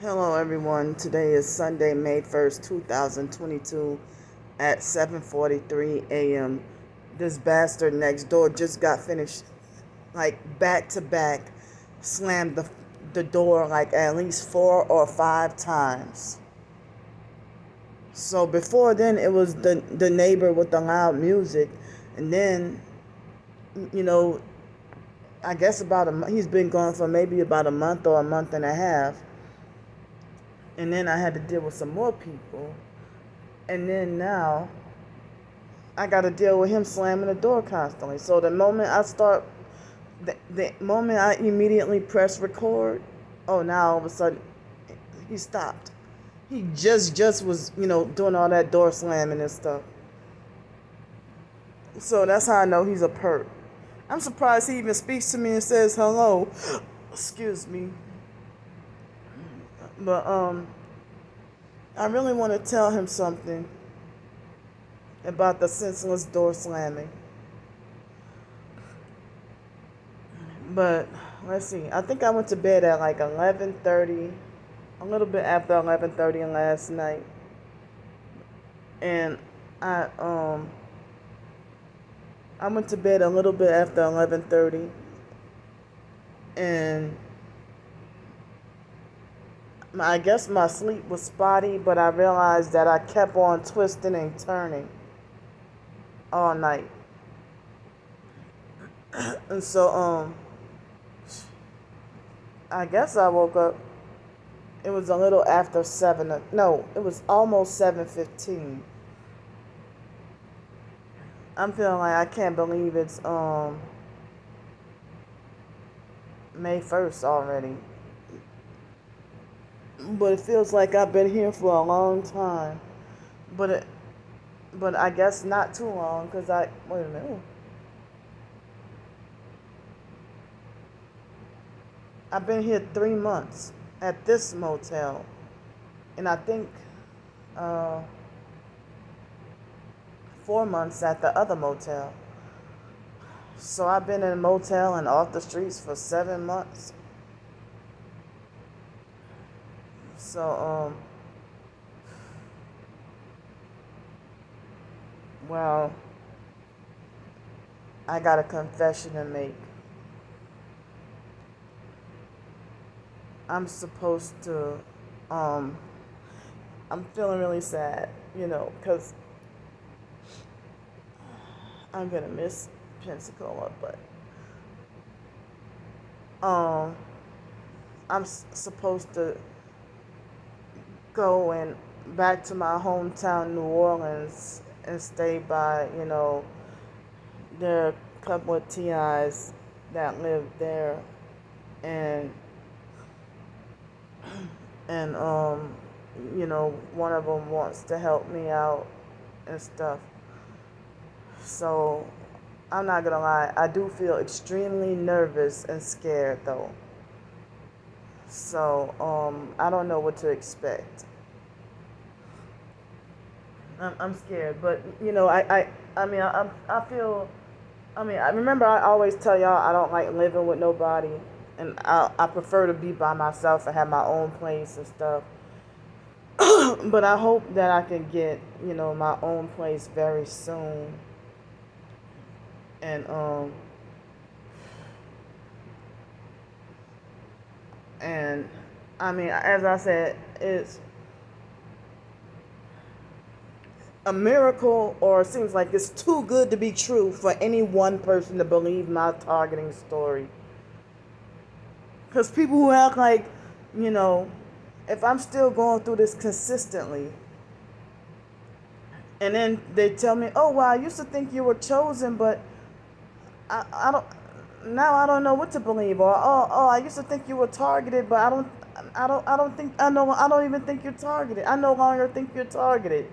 Hello everyone. Today is Sunday, May 1st, 2022 at 7:43 a.m. This bastard next door just got finished like back to back slammed the door like at least 4 or 5 times. So before then it was the neighbor with the loud music, and then you know I guess he's been gone for maybe about a month or a month and a half, and then I had to deal with some more people. And then now I got to deal with him slamming the door constantly. So the moment I immediately press record, oh, now all of a sudden he stopped. He just was, doing all that door slamming and stuff. So that's how I know he's a perp. I'm surprised he even speaks to me and says hello. Excuse me. But I really want to tell him something about the senseless door slamming. But let's see. I think I went to bed at like 11:30, a little bit after 11:30 last night, and I um I went to bed a little bit after 11:30, and I guess my sleep was spotty, but I realized that I kept on twisting and turning all night, and so I guess I woke up. It was a little after 7. No, it was almost 7:15. I'm feeling like I can't believe it's May 1st already. But it feels like I've been here for a long time. But it, but I guess not too long, cuz I wait a minute. I've been here 3 months at this motel, and I think uh 4 months at the other motel. So I've been in a motel and off the streets for 7 months. So well, I got a confession to make. I'm supposed to um I'm feeling really sad, cuz I'm going to miss Pensacola, but um I'm supposed to go and back to my hometown, New Orleans, and stay by, there are a couple of TIs that live there, and and one of them wants to help me out and stuff. So I'm not gonna lie, I do feel extremely nervous and scared though. So I don't know what to expect. I'm scared, but I feel. I remember I always tell y'all I don't like living with nobody, and I prefer to be by myself and have my own place and stuff. But I hope that I can get my own place very soon, and and as I said, it's a miracle, or it seems like it's too good to be true for any one person to believe my targeting story. Because people who act like, you know, if I'm still going through this consistently, and then they tell me, oh, well, I used to think you were chosen, but I don't, now I don't know what to believe. Or, I used to think you were targeted, but I don't even think you're targeted. I no longer think you're targeted.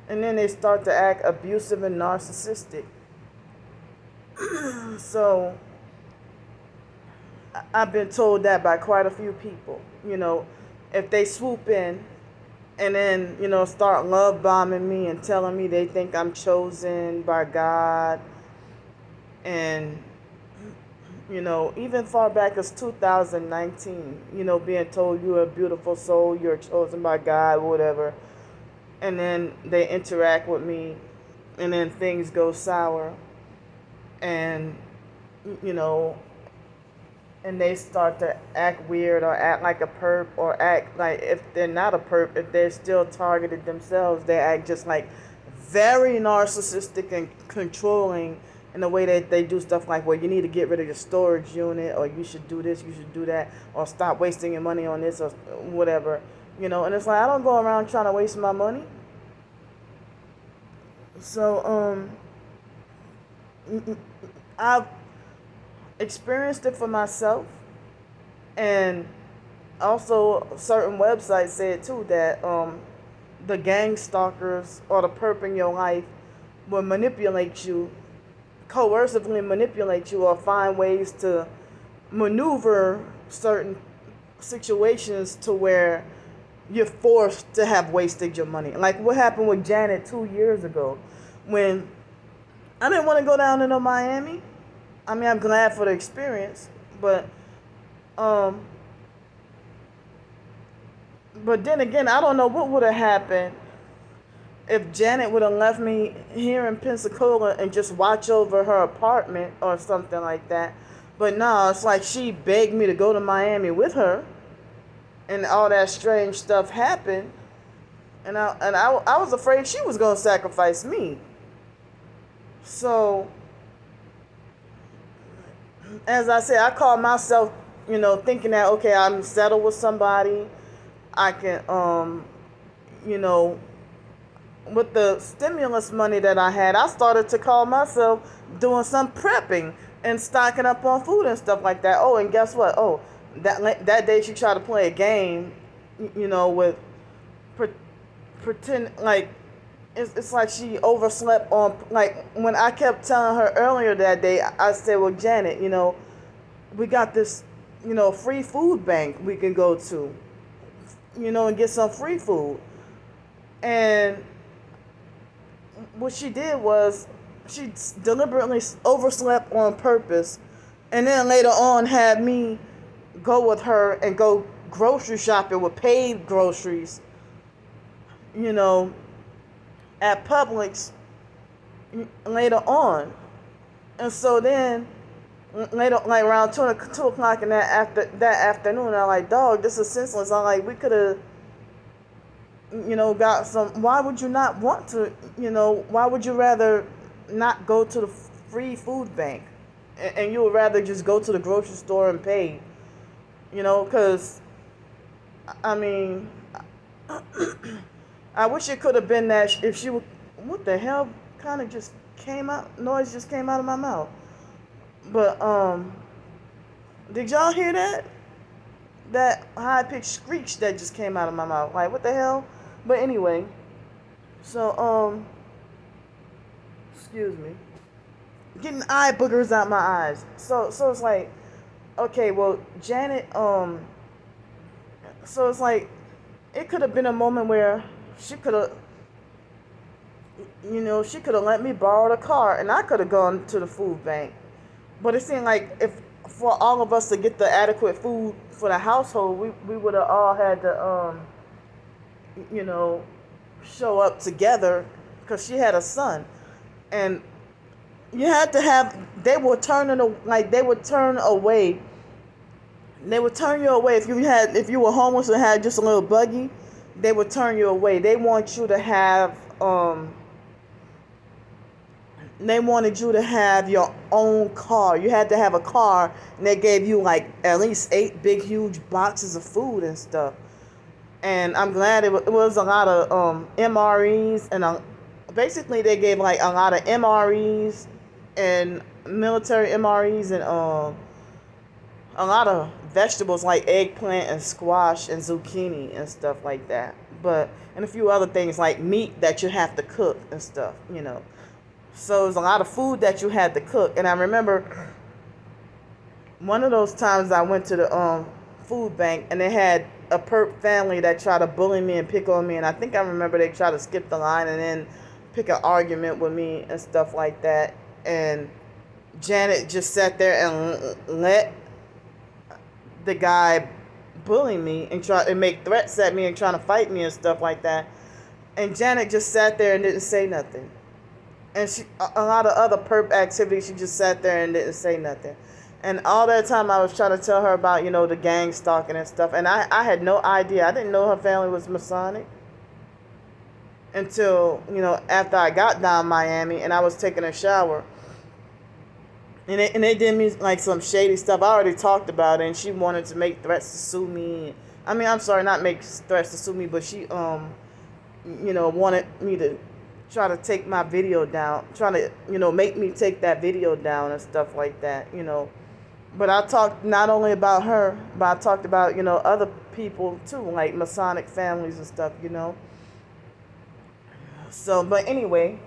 And then they start to act abusive and narcissistic. So I've been told that by quite a few people. If they swoop in and then, start love bombing me and telling me they think I'm chosen by God, and Even far back as 2019, being told you're a beautiful soul, you're chosen by God, whatever. And then they interact with me, and then things go sour, and, you know, and they start to act weird or act like a perp or act like if they're not a perp, if they're still targeted themselves, they act just like very narcissistic and controlling in the way that they do stuff like, well, you need to get rid of your storage unit, or you should do this, you should do that, or stop wasting your money on this, or whatever. And it's like, I don't go around trying to waste my money. So, I've experienced it for myself, and also certain websites said too that the gang stalkers or the perp in your life will manipulate you, coercively manipulate you, or find ways to maneuver certain situations to where you're forced to have wasted your money. Like what happened with Janet 2 years ago, when I didn't want to go down to Miami. I mean, I'm glad for the experience, but then again, I don't know what would have happened if Janet would have left me here in Pensacola and just watch over her apartment or something like that. But no, it's like she begged me to go to Miami with her, and all that strange stuff happened, and I was afraid she was gonna sacrifice me. So, as I said, I call myself, thinking that, okay, I'm settled with somebody. I can, with the stimulus money that I had, I started to call myself doing some prepping and stocking up on food and stuff like that. Oh, and guess what? Oh, that day she tried to play a game, with pretend like it's like she overslept on, like when I kept telling her earlier that day, I said, well, Janet, we got this, free food bank we can go to, and get some free food. And what she did was she deliberately overslept on purpose, and then later on had me go with her and go grocery shopping with paid groceries, at Publix later on. And so then later, like around 2 o'clock in that afternoon, I'm like, dog, this is senseless. I'm like, we could have, got some. Why would you not want to, why would you rather not go to the free food bank, and you would rather just go to the grocery store and pay, because, I mean, I wish it could have been that if she would, what the hell kind of just noise just came out of my mouth. But, did y'all hear that? That high-pitched screech that just came out of my mouth. Like, what the hell? But anyway, so, excuse me. Getting eye boogers out my eyes. So it's like, okay, well, Janet, so it's like, it could have been a moment where she could have, she could have let me borrow the car, and I could have gone to the food bank. But it seemed like if for all of us to get the adequate food for the household, we would have all had to, show up together, because she had a son, and you had to have. They would turn away. They would turn you away if you were homeless and had just a little buggy. They would turn you away. They want you to have They wanted you to have your own car. You had to have a car, and they gave you like at least 8 big, huge boxes of food and stuff. And I'm glad it was a lot of MREs, and basically they gave like a lot of MREs and military MREs, and a lot of vegetables like eggplant and squash and zucchini and stuff like that. And a few other things like meat that you have to cook and stuff, So there's a lot of food that you had to cook. And I remember one of those times I went to the food bank, and they had a perp family that tried to bully me and pick on me. And I think I remember they tried to skip the line and then pick an argument with me and stuff like that. And Janet just sat there and let the guy bully me and try and make threats at me and trying to fight me and stuff like that. And Janet just sat there and didn't say nothing. And a lot of other perp activities, she just sat there and didn't say nothing. And all that time I was trying to tell her about, the gang stalking and stuff. And I had no idea. I didn't know her family was Masonic until, after I got down Miami and I was taking a shower. And they did me like some shady stuff. I already talked about it, and she wanted to make threats to sue me. I mean, I'm sorry, not make threats to sue me, but she wanted me to try to take my video down, trying to make me take that video down and stuff like that. But I talked not only about her, but I talked about other people too, like Masonic families and stuff. So, but anyway,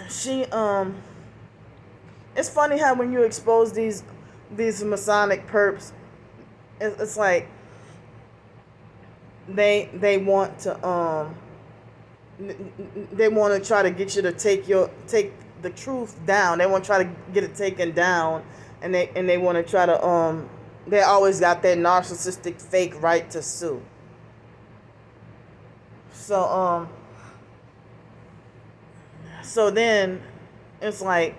she it's funny how when you expose these Masonic perps, it's like they want to try to get you to take the truth down. They want to try to get it taken down, and they want to try to they always got that narcissistic fake right to sue. So then it's like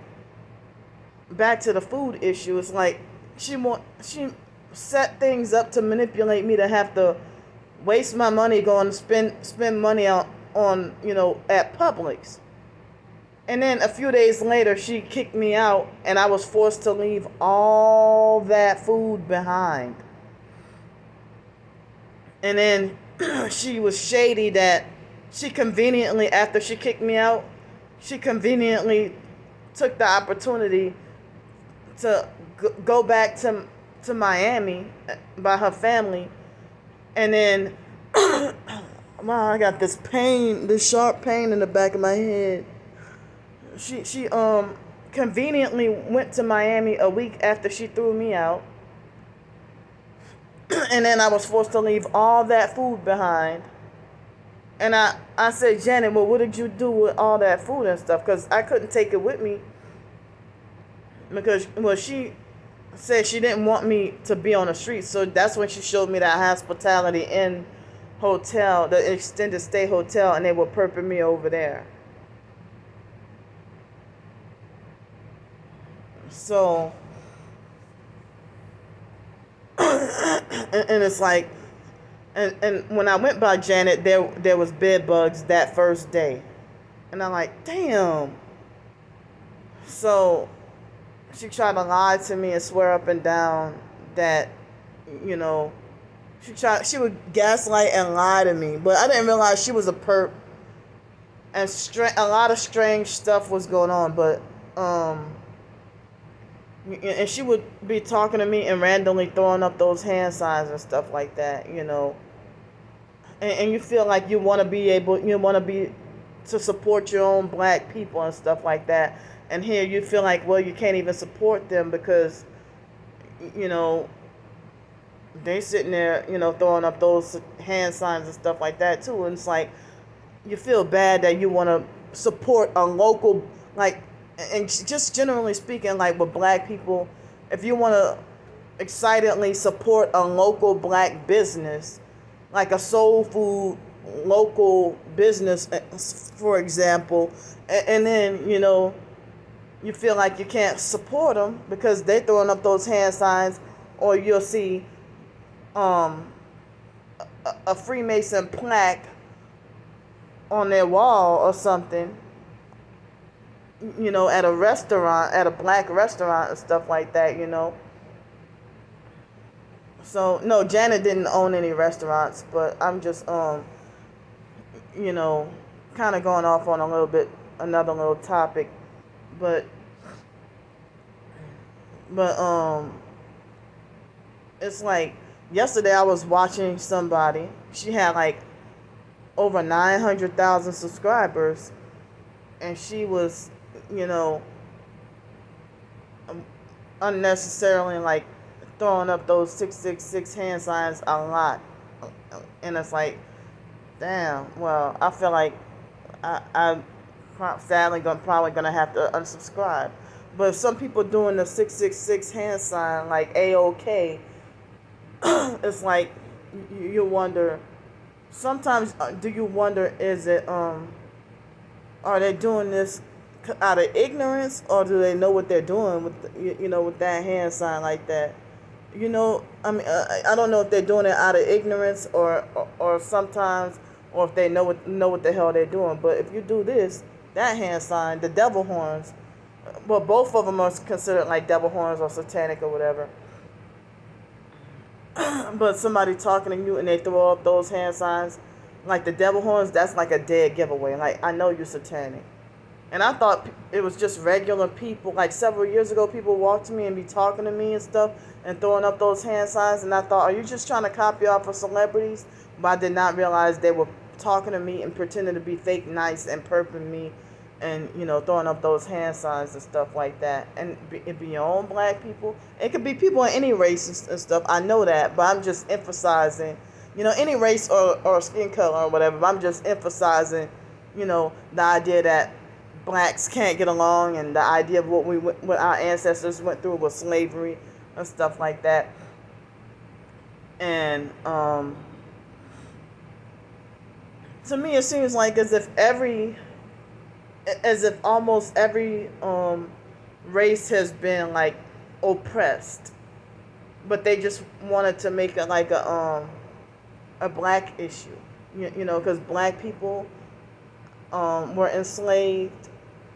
back to the food issue. It's like she set things up to manipulate me to have to waste my money going to spend money on at Publix. And then a few days later she kicked me out and I was forced to leave all that food behind. And then she was shady that she conveniently, after she kicked me out, she conveniently took the opportunity to go back to Miami by her family. And then, wow, I got this sharp pain in the back of my head. She conveniently went to Miami a week after she threw me out. And then I was forced to leave all that food behind. And I said, Janet, well, what did you do with all that food and stuff? Because I couldn't take it with me. Because, well, she said she didn't want me to be on the streets. So that's when she showed me that Hospitality Inn hotel, the extended stay hotel, and they were perping me over there. So, and it's like, and when I went by Janet, there was bed bugs that first day. And I'm like, damn. So she tried to lie to me and swear up and down that, she would gaslight and lie to me. But I didn't realize she was a perp. And a lot of strange stuff was going on. But, and she would be talking to me and randomly throwing up those hand signs and stuff like that, And you feel like you want to support your own black people and stuff like that. And here you feel like, well, you can't even support them because, they sitting there, throwing up those hand signs and stuff like that too. And it's like, you feel bad that you want to support a local, like, and just generally speaking, like with black people, if you want to excitedly support a local black business, like a soul food local business, for example, and then, you feel like you can't support them because they're throwing up those hand signs, or you'll see a Freemason plaque on their wall or something, at a restaurant, at a black restaurant and stuff like that, So, no, Janet didn't own any restaurants, but I'm just, kind of going off on another little topic, but, it's like, yesterday I was watching somebody, she had like over 900,000 subscribers, and she was, unnecessarily like throwing up those 666 hand signs a lot. And it's like, damn, well, I feel like I sadly probably gonna have to unsubscribe. But if some people doing the 666 hand sign like AOK, it's like you wonder. Sometimes do you wonder, is it are they doing this out of ignorance, or do they know what they're doing with with that hand sign like that? I mean, I don't know if they're doing it out of ignorance, or sometimes, or if they know what the hell they're doing. But if you do this, that hand sign, the devil horns, well, both of them are considered like devil horns or satanic or whatever. But somebody talking to you and they throw up those hand signs, like the devil horns, that's like a dead giveaway. Like, I know you're satanic. And I thought it was just regular people. Like several years ago, people walked to me and be talking to me and stuff and throwing up those hand signs. And I thought, are you just trying to copy off of celebrities? But I did not realize they were talking to me and pretending to be fake nice and perping me and, throwing up those hand signs and stuff like that. And it be your own black people. It could be people in any race and stuff. I know that. But I'm just emphasizing, any race or skin color or whatever. But I'm just emphasizing, the idea that blacks can't get along, and the idea of what our ancestors went through with slavery and stuff like that. And to me, it seems like as if almost every race has been like oppressed, but they just wanted to make it like a black issue, because black people were enslaved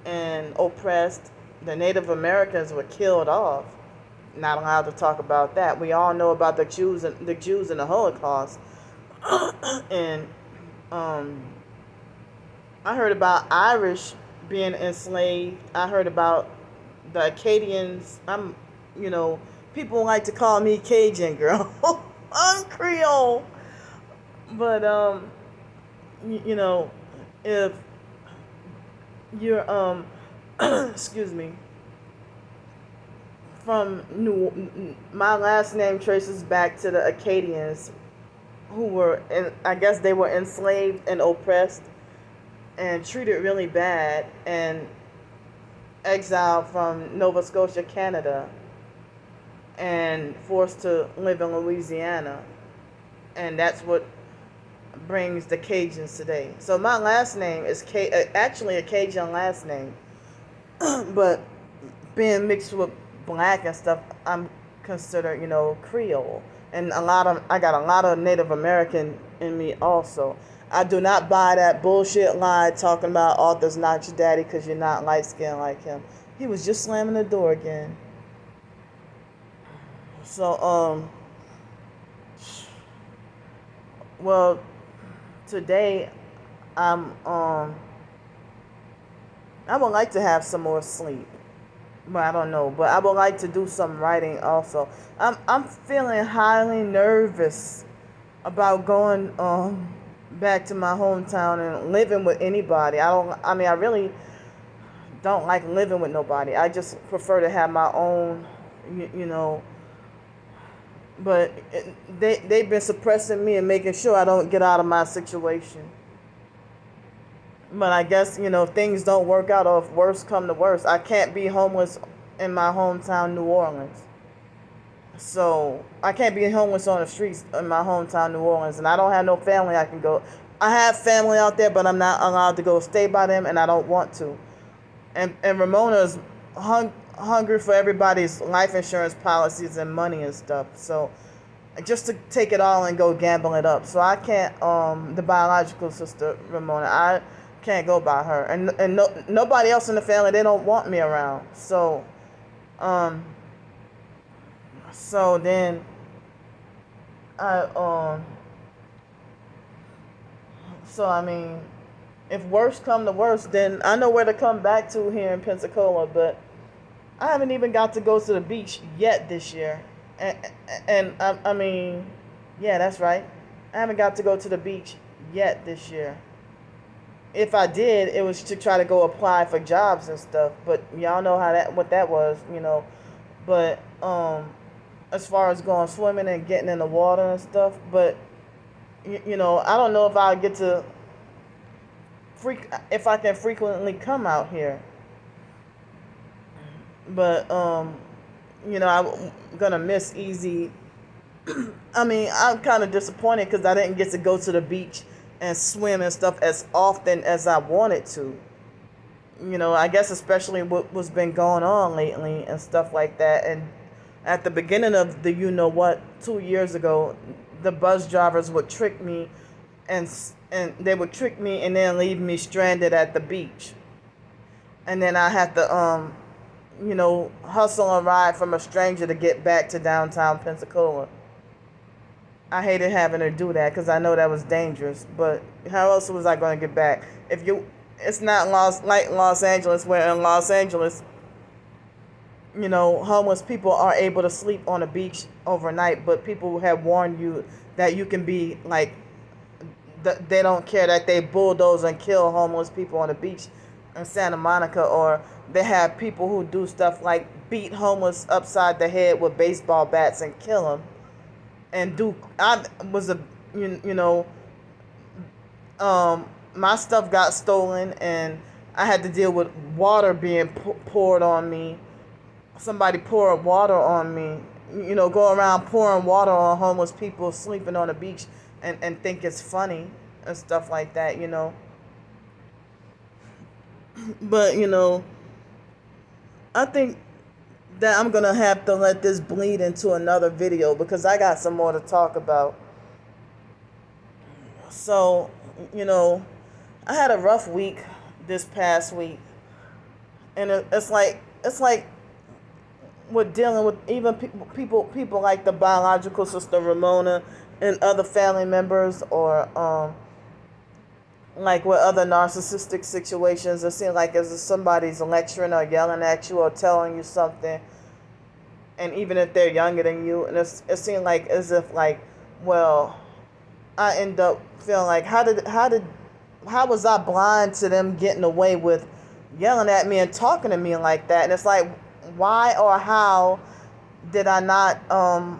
and oppressed. The Native Americans were killed off. Not allowed to talk about that. We all know about the Jews and the Holocaust. And I heard about Irish being enslaved. I heard about the Acadians. People like to call me Cajun girl. I'm Creole. But if you're excuse me, my last name traces back to the Acadians, who were I guess they were enslaved and oppressed and treated really bad and exiled from Nova Scotia, Canada, and forced to live in Louisiana. And that's what brings the Cajuns today. So my last name is actually a Cajun last name, but being mixed with black and stuff, I'm considered, Creole. And I got a lot of Native American in me also. I do not buy that bullshit lie talking about Arthur's not your daddy because you're not light skinned like him. He was just slamming the door again. So well, today I would like to have some more sleep, but I don't know. But I would like to do some writing also. I'm feeling highly nervous about going back to my hometown and living with anybody. I really don't like living with nobody. I just prefer to have my own, But they've been suppressing me and making sure I don't get out of my situation. But I guess, if things don't work out, or if worse come to worse, I can't be homeless in my hometown, New Orleans. So I can't be homeless on the streets in my hometown, New Orleans. And I don't have no family I can go. I have family out there, but I'm not allowed to go stay by them, and I don't want to. And Ramona's hungry for everybody's life insurance policies and money and stuff. So just to take it all and go gamble it up. So I can't, the biological sister, Ramona, I can't go by her. And nobody else in the family, they don't want me around. So then I mean, if worse come to worse, then I know where to come back to here in Pensacola, but I haven't even got to go to the beach yet this year. And I mean, yeah, that's right. I haven't got to go to the beach yet this year. If I did, it was to try to go apply for jobs and stuff. But y'all know what that was, But as far as going swimming and getting in the water and stuff, but I don't know if I'll get to if I can frequently come out here. But I'm gonna miss easy. I mean, I'm kind of disappointed because I didn't get to go to the beach and swim and stuff as often as I wanted to. I guess especially what was been going on lately and stuff like that. And at the beginning of the 2 years ago, the bus drivers would trick me, and they would trick me and then leave me stranded at the beach, and then I had to hustle and ride from a stranger to get back to downtown Pensacola. I hated having to do that because I know that was dangerous. But how else was I going to get back? It's not like Los Angeles, where in Los Angeles, homeless people are able to sleep on a beach overnight. But people have warned you that you can be like, they don't care that they bulldoze and kill homeless people on the beach in Santa Monica, or they have people who do stuff like beat homeless upside the head with baseball bats and kill them. I was my stuff got stolen, and I had to deal with water being poured on me. Somebody poured water on me. Go around pouring water on homeless people sleeping on the beach, and think it's funny and stuff like that. But I think that I'm gonna have to let this bleed into another video because I got some more to talk about. So, I had a rough week this past week, and it's like we're dealing with even people like the biological sister Ramona and other family members, or like with other narcissistic situations. It seems like as if somebody's lecturing or yelling at you or telling you something, and even if they're younger than you, and it seemed like as if like, well, I end up feeling like how was I blind to them getting away with yelling at me and talking to me like that? And it's like, why or how did I not how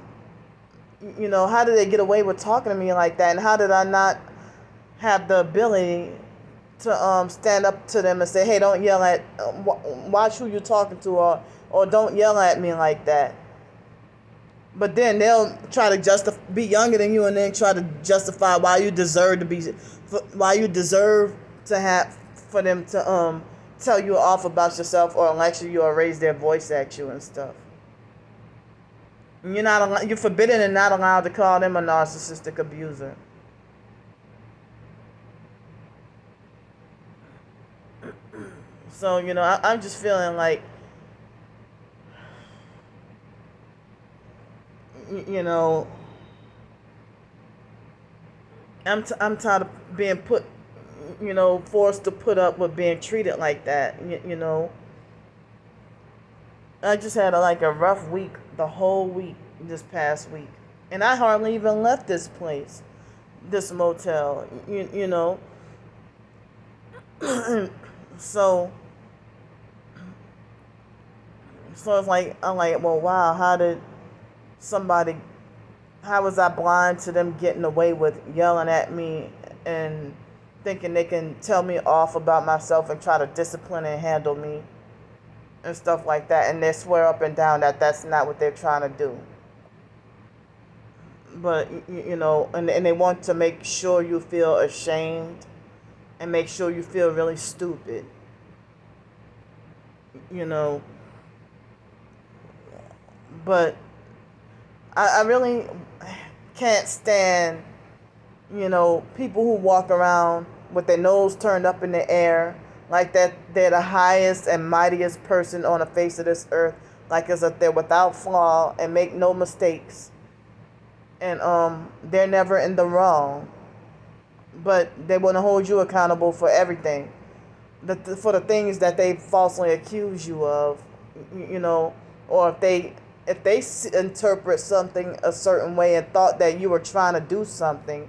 did they get away with talking to me like that? And how did I not have the ability to stand up to them and say, hey, don't yell at, watch who you're talking to, or don't yell at me like that. But then they'll try to be younger than you, and then try to justify why you deserve to have for them to tell you off about yourself or lecture you or raise their voice at you and stuff. And you're forbidden and not allowed to call them a narcissistic abuser. So I'm just feeling like I'm tired of being forced to put up with being treated like that. I just had a rough week, the whole week, this past week, and I hardly even left this place, this motel. So it's like, I'm like, well, wow, how was I blind to them getting away with yelling at me and thinking they can tell me off about myself and try to discipline and handle me and stuff like that, and they swear up and down that that's not what they're trying to do. But and they want to make sure you feel ashamed and make sure you feel really stupid. But I really can't stand, people who walk around with their nose turned up in the air like that they're the highest and mightiest person on the face of this earth, like as if they're without flaw and make no mistakes, and they're never in the wrong, but they want to hold you accountable for everything, for the things that they falsely accuse you of, or if they interpret something a certain way and thought that you were trying to do something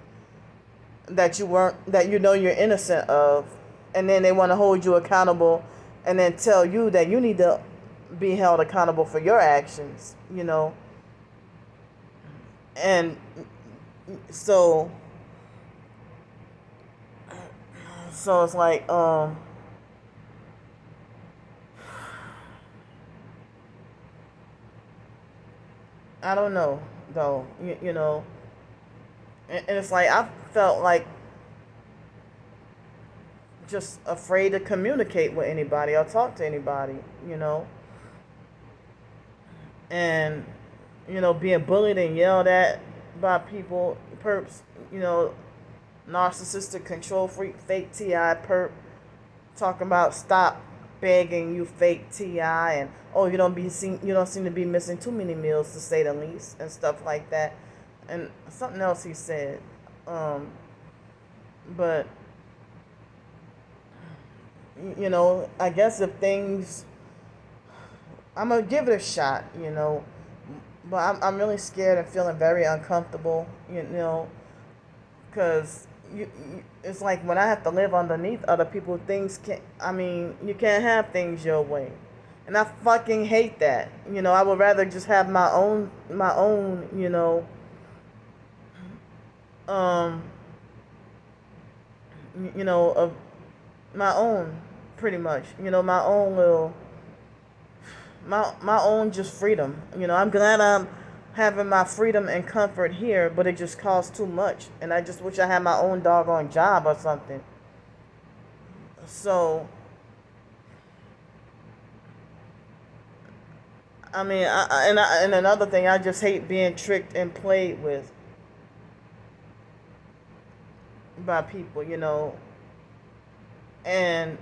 that you weren't, that you're innocent of, and then they want to hold you accountable and then tell you that you need to be held accountable for your actions, and so So it's like, I don't know, though, you know, and it's like I felt like just afraid to communicate with anybody or talk to anybody, you know, and, you know, being bullied and yelled at by people, perps, you know, narcissistic control freak, fake TI perp, talking about stop begging you fake TI and oh you don't seem to be missing too many meals to say the least and stuff like that. And something else he said. But you know, I guess if things I'm gonna give it a shot, you know. But I'm really scared and feeling very uncomfortable, you know, because it's like when I have to live underneath other people, things can't. I mean, you can't have things your way, and I fucking hate that. You know, I would rather just have my own, um, you know, of my own, pretty much. You know, my own little, my own just freedom. You know, I'm glad I'm having my freedom and comfort here, but it just costs too much, and I just wish I had my own doggone job or something. So, I mean, and another thing, I just hate being tricked and played with by people, you know. And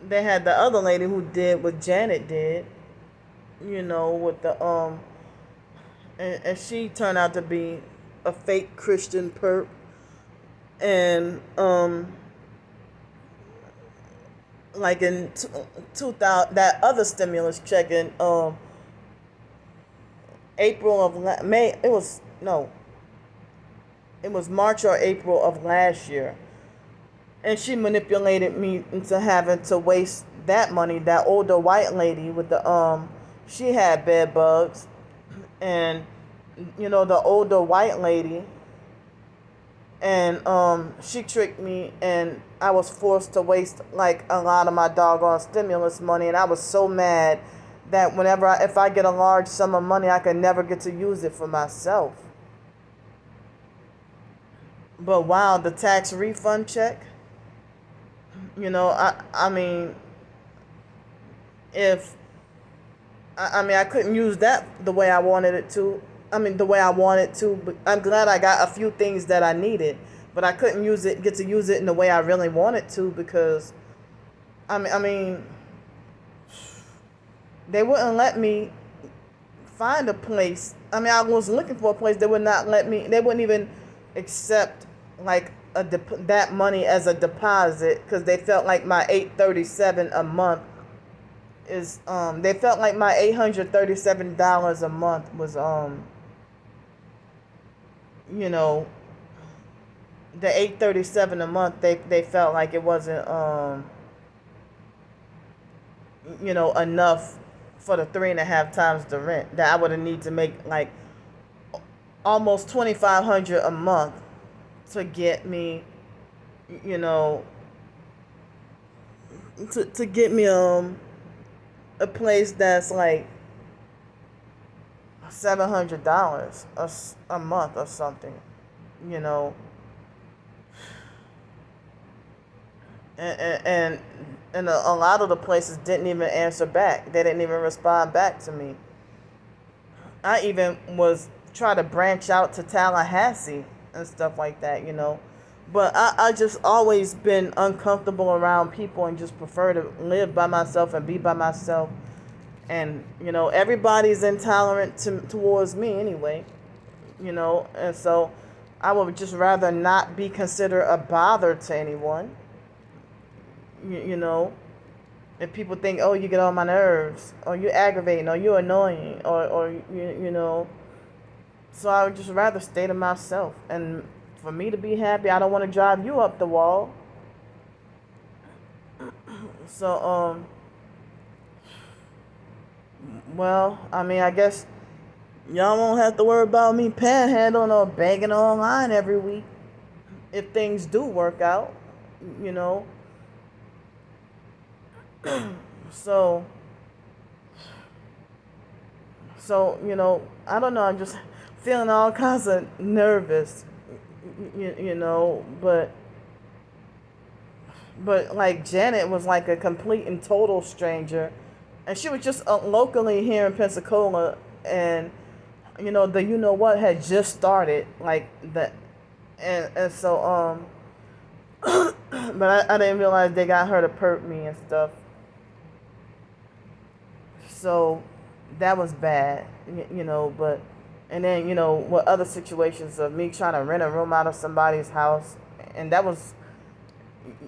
they had the other lady who did what Janet did, you know, with the and she turned out to be a fake Christian perp, and like in 2000, that other stimulus check in April of May, it was no, it was March or April of last year, and she manipulated me into having to waste that money. That older white lady with the she had bed bugs, and you know, the older white lady, and she tricked me, and I was forced to waste like a lot of my doggone stimulus money, and I was so mad that if I get a large sum of money, I can never get to use it for myself. But wow, the tax refund check, you know, I mean, if I mean, I couldn't use that the way I wanted it to. I mean, the way I wanted to. But I'm glad I got a few things that I needed, but I couldn't get to use it in the way I really wanted to, because I mean, they wouldn't let me find a place. I mean, I was looking for a place. They would not let me. They wouldn't even accept like that money as a deposit, because they felt like my $837 a month is they felt like my $837 a month was you know, the $837 a month, they felt like it wasn't you know, enough for the 3.5 times the rent, that I would have need to make like almost $2,500 a month to get me, you know, to get me a place that's like $700 a month or something, you know. And a lot of the places didn't even answer back. They didn't even respond back to me. I even was trying to branch out to Tallahassee and stuff like that, you know. But I just always been uncomfortable around people and just prefer to live by myself and be by myself. And, you know, everybody's intolerant towards me anyway, you know. And so I would just rather not be considered a bother to anyone, you know. If people think, oh, you get on my nerves, or you're aggravating, or you're annoying, or you know. So I would just rather stay to myself. And for me to be happy, I don't want to drive you up the wall. So, well, I mean, I guess y'all won't have to worry about me panhandling or begging online every week if things do work out. you know. So, I don't know. I'm just feeling all kinds of nervous, but like Janet was like a complete and total stranger, and she was just locally here in Pensacola, and the what had just started, like that, and so but I didn't realize they got her to perp me and stuff. So that was bad, but and then what other situations of me trying to rent a room out of somebody's house, and that was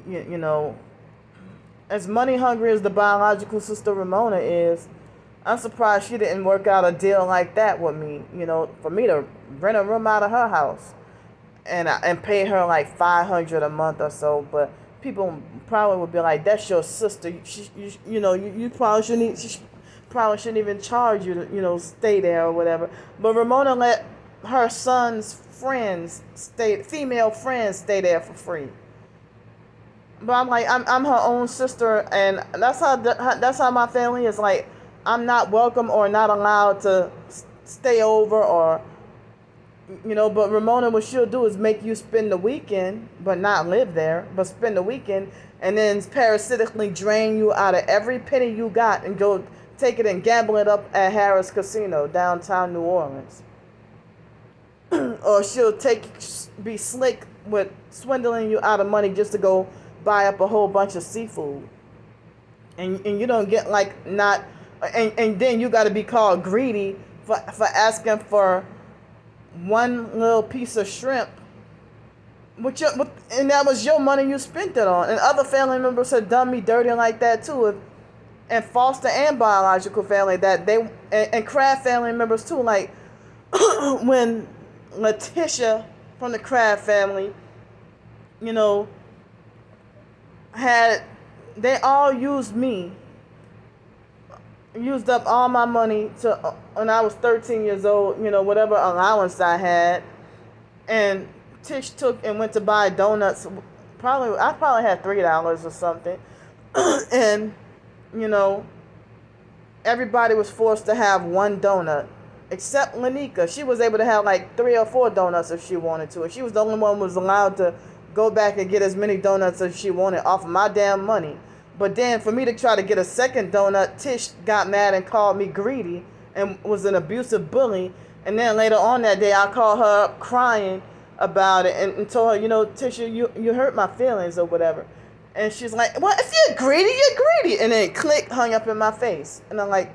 you know as money hungry as the biological sister Ramona is, I'm surprised she didn't work out a deal like that with me, for me to rent a room out of her house and pay her like $500 a month or so. But people probably would be like, "That's your sister. You probably shouldn't. She probably shouldn't even charge you to stay there or whatever." But Ramona let her son's female friends stay there for free. But I'm like, I'm her own sister, and that's how my family is. Like, I'm not welcome or not allowed to stay over, or But Ramona, what she'll do is make you spend the weekend, but not live there, but spend the weekend, and then parasitically drain you out of every penny you got and go take it and gamble it up at Harrah's Casino downtown New Orleans. Or she'll be slick with swindling you out of money just to go buy up a whole bunch of seafood, and you don't get like not, and then you got to be called greedy for asking for one little piece of shrimp, and that was your money you spent it on. And other family members have done me dirty like that too, and foster and biological family and Kraft family members too. Like when Letitia from the Kraft family, they all used me, used up all my money to when I was 13 years old, whatever allowance I had, and Tish took and went to buy donuts. I probably had $3 or something, and everybody was forced to have one donut, except Lanika. She was able to have like 3 or 4 donuts if she wanted to, and she was the only one who was allowed to go back and get as many donuts as she wanted off of my damn money. But then for me to try to get a second donut, Tish got mad and called me greedy and was an abusive bully. And then later on that day, I called her up crying about it and told her, Tisha, you hurt my feelings or whatever. And she's like, "Well, if you're greedy, you're greedy." And then click, hung up in my face. And I'm like,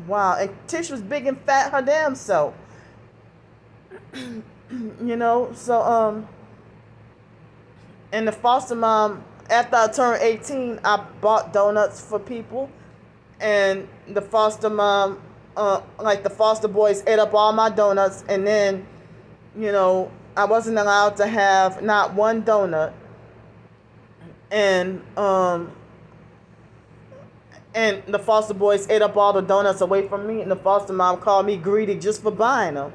wow. And Tish was big and fat her damn self. So, and the foster mom, after I turned 18, I bought donuts for people. And the foster mom, the foster boys ate up all my donuts. And then, I wasn't allowed to have not one donut. And the foster boys ate up all the donuts away from me. And the foster mom called me greedy just for buying them.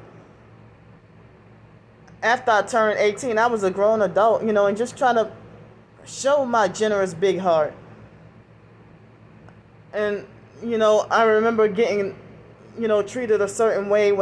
After I turned 18, I was a grown adult, and just trying to show my generous big heart. And, I remember getting, treated a certain way when